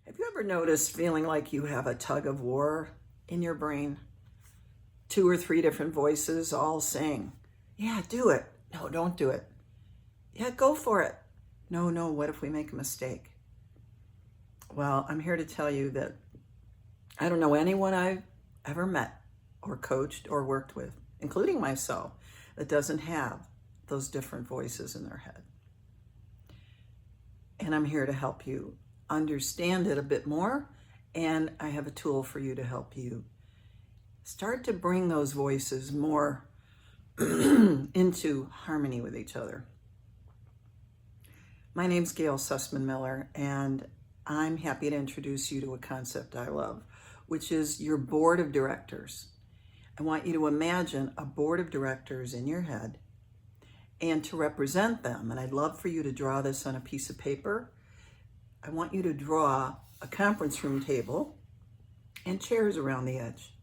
Have you ever noticed feeling like you have a tug of war in your brain? 2 or 3 different voices all saying, yeah, do it. No, don't do it. Yeah, go for it. No, no, what if we make a mistake? Well, I'm here to tell you that I don't know anyone I've ever met or coached or worked with, including myself, that doesn't have those different voices in their head. And I'm here to help you understand it a bit more. And I have a tool for you to help you start to bring those voices more into harmony with each other. My name's Gail Sussman-Miller, and I'm happy to introduce you to a concept I love, which is your board of directors. I want you to imagine a board of directors in your head and to represent them. And I'd love for you to draw this on a piece of paper. I want you to draw a conference room table and chairs around the edge.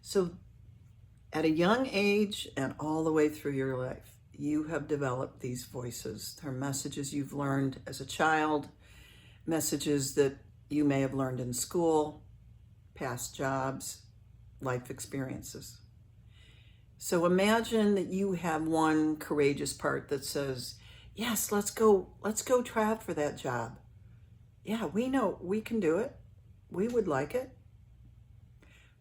So at a young age and all the way through your life, you have developed these voices. They're messages you've learned as a child, messages that you may have learned in school, past jobs, life experiences. So imagine that you have one courageous part that says, yes, let's go try out for that job. Yeah, we know we can do it. We would like it.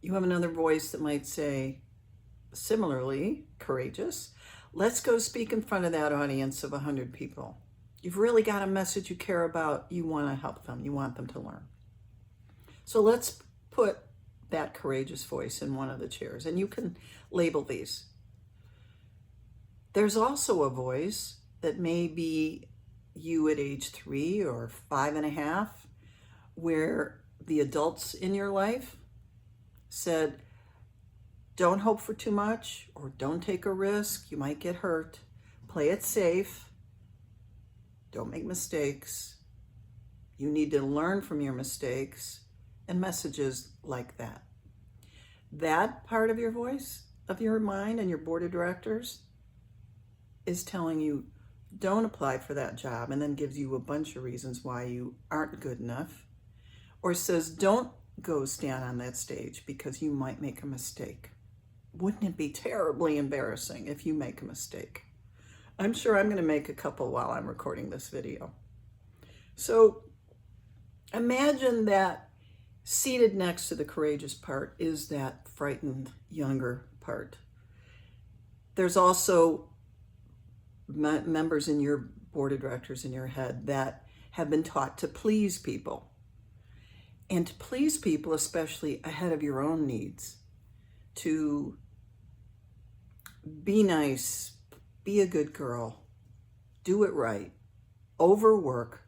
You have another voice that might say, similarly courageous, let's go speak in front of that audience of 100 people. You've really got a message you care about. You want to help them. You want them to learn. So let's put that courageous voice in one of the chairs, and you can label these. There's also a voice that may be you at age 3 or 5.5, where the adults in your life said, don't hope for too much, or don't take a risk. You might get hurt. Play it safe. Don't make mistakes. You need to learn from your mistakes, and messages like that. That part of your voice, of your mind and your board of directors is telling you, don't apply for that job, and then gives you a bunch of reasons why you aren't good enough, or says, don't go stand on that stage because you might make a mistake. Wouldn't it be terribly embarrassing if you make a mistake? I'm sure I'm going to make a couple while I'm recording this video. So imagine that seated next to the courageous part is that frightened younger part. There's also members in your board of directors in your head that have been taught to please people. And to please people, especially ahead of your own needs, to be nice, be a good girl, do it right, overwork,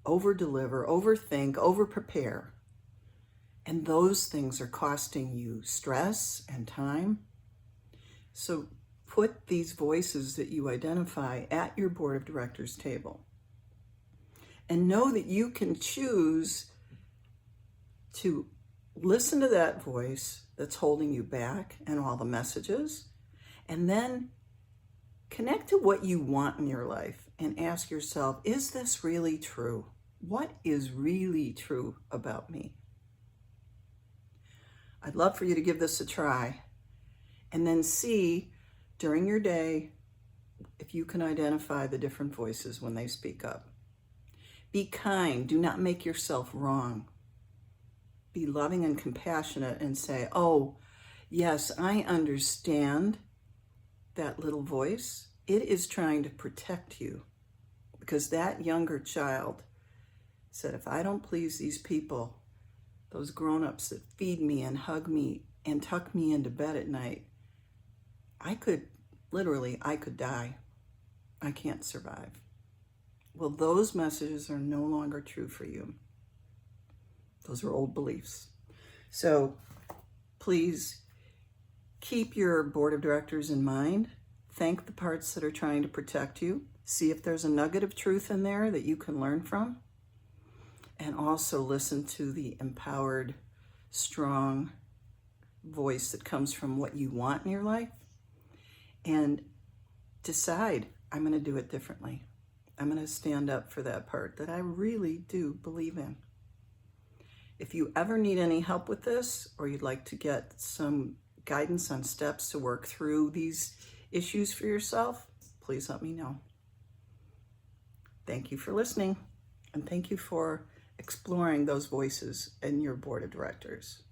over-deliver, overthink, over-prepare. And those things are costing you stress and time. So put these voices that you identify at your board of directors table. And know that you can choose to listen to that voice that's holding you back and all the messages, and then connect to what you want in your life and ask yourself, is this really true? What is really true about me? I'd love for you to give this a try and then see during your day if you can identify the different voices when they speak up. Be kind. Do not make yourself wrong. Be loving and compassionate and say, oh, yes, I understand that little voice. It is trying to protect you, because that younger child said, if I don't please these people, those grown-ups that feed me and hug me and tuck me into bed at night, I could die. I can't survive. Well, those messages are no longer true for you. Those are old beliefs. So please keep your board of directors in mind. Thank the parts that are trying to protect you. See if there's a nugget of truth in there that you can learn from. And also listen to the empowered, strong voice that comes from what you want in your life. And decide, I'm going to do it differently. I'm going to stand up for that part that I really do believe in. If you ever need any help with this, or you'd like to get some guidance on steps to work through these issues for yourself, please let me know. Thank you for listening, and thank you for exploring those voices in your board of directors.